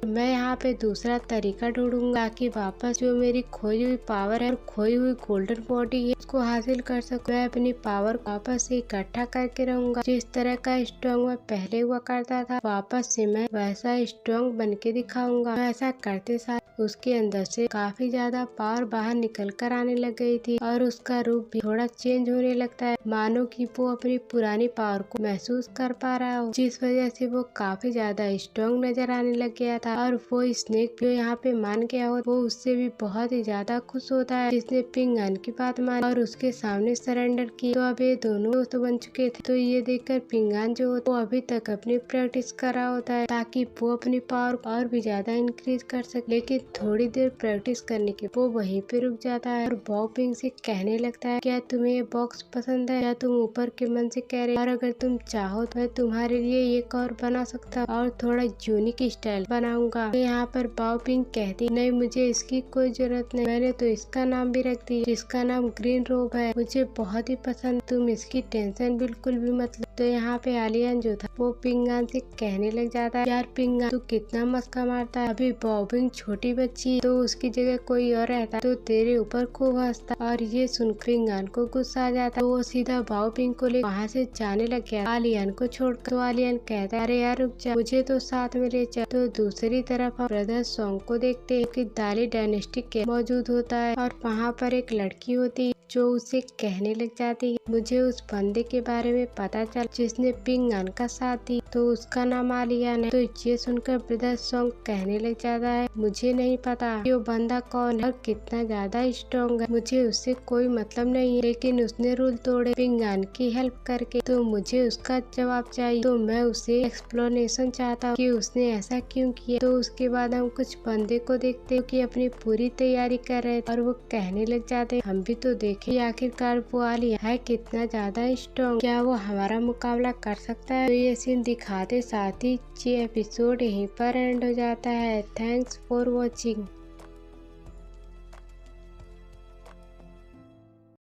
मैं यहाँ पे दूसरा तरीका ढूंढूंगा कि वापस जो मेरी खोई हुई पावर है और खोई हुई गोल्डन बॉडी है उसको हासिल कर सकूं। मैं अपनी पावर वापस से इकट्ठा करके रहूंगा। जिस तरह का स्ट्रॉन्ग मैं पहले हुआ करता था वापस से मैं वैसा स्ट्रॉन्ग बन के दिखाऊंगा। ऐसा करते साथ उसके अंदर से काफी ज्यादा पावर बाहर निकल कर आने लग गई थी, और उसका रूप भी थोड़ा चेंज होने लगता है, मानो कि वो अपनी पुरानी पावर को महसूस कर पा रहा हो, जिस वजह से वो काफी ज्यादा स्ट्रॉन्ग नजर आने लग गया था। और वो स्नेक जो यहाँ पे मान गया हो वो उससे भी बहुत ही ज्यादा खुश होता है, जिसने पिंगान की बात मानी और उसके सामने सरेंडर की। तो अब ये दोनों दोस्त बन चुके थे। तो ये देखकर पिंगान जो वो अभी तक अपनी प्रैक्टिस कर रहा होता है ताकि वो अपनी पावर और भी ज्यादा इंक्रीज कर सके, लेकिन थोड़ी देर प्रैक्टिस करने के वो वहीं पे रुक जाता है और बाओपिंग से कहने लगता है, क्या तुम्हें ये बॉक्स पसंद है? या तुम ऊपर के मन से कह रहे, और अगर तुम चाहो तो मैं तुम्हारे लिए एक और बना सकता हूँ और थोड़ा यूनिक स्टाइल बनाऊंगा। तो यहाँ पर बाओपिंग कहती, नहीं मुझे इसकी कोई जरूरत नहीं, मैंने तो इसका नाम भी रख दिया जिसका नाम ग्रीन रोब है, मुझे बहुत ही पसंद, तुम इसकी टेंशन बिल्कुल भी मत लो। तो यहाँ पे आलियन जो था वो पिंगान से कहने लग जाता है, यार पिंगान तू कितना मस्का मारता है, अभी बॉबिंग छोटी बच्ची तो उसकी जगह कोई और रहता तो तेरे ऊपर खूब हंसता। और ये सुन पिंगान को गुस्सा आ जाता, तो वो सीधा बॉबिंग को ले वहाँ से जाने लग गया आलियन को छोड़कर। तो आलियन कहता है, अरे यार रुक जा, मुझे तो साथ में ले चल। तो दूसरी तरफ हम ब्रदर सॉन्ग को देखते हैं कि दाली डायनेस्टी के मौजूद होता है और वहाँ पर एक लड़की होती है जो उसे कहने लग जाती है, मुझे उस बंदे के बारे में पता चल जिसने पिंगान का साथ दी, तो उसका नाम आलियन है। तो ये सुनकर ब्रदर सॉन्ग कहने लग जाता है, मुझे नहीं पता कि वो बंदा कौन है और कितना ज्यादा स्ट्रॉन्ग है, मुझे उससे कोई मतलब नहीं है, लेकिन उसने रूल तोड़े पिंगान की हेल्प करके, तो मुझे उसका जवाब चाहिए। तो मैं उसे एक्सप्लेनेशन चाहता हूँ कि उसने ऐसा क्यों किया। तो उसके बाद हम कुछ बंदे को देखते हैं कि अपनी पूरी तैयारी कर रहे थे और वो कहने लग जाते हैं, हम भी तो देखें आखिरकार वो आलियन है कितना ज्यादा स्ट्रॉन्ग, क्या वो हमारा मुकाबला कर सकता है। तो ये सीन दिखाते साथ ही ये एपिसोड यहीं पर एंड हो जाता है। Thanks for watching.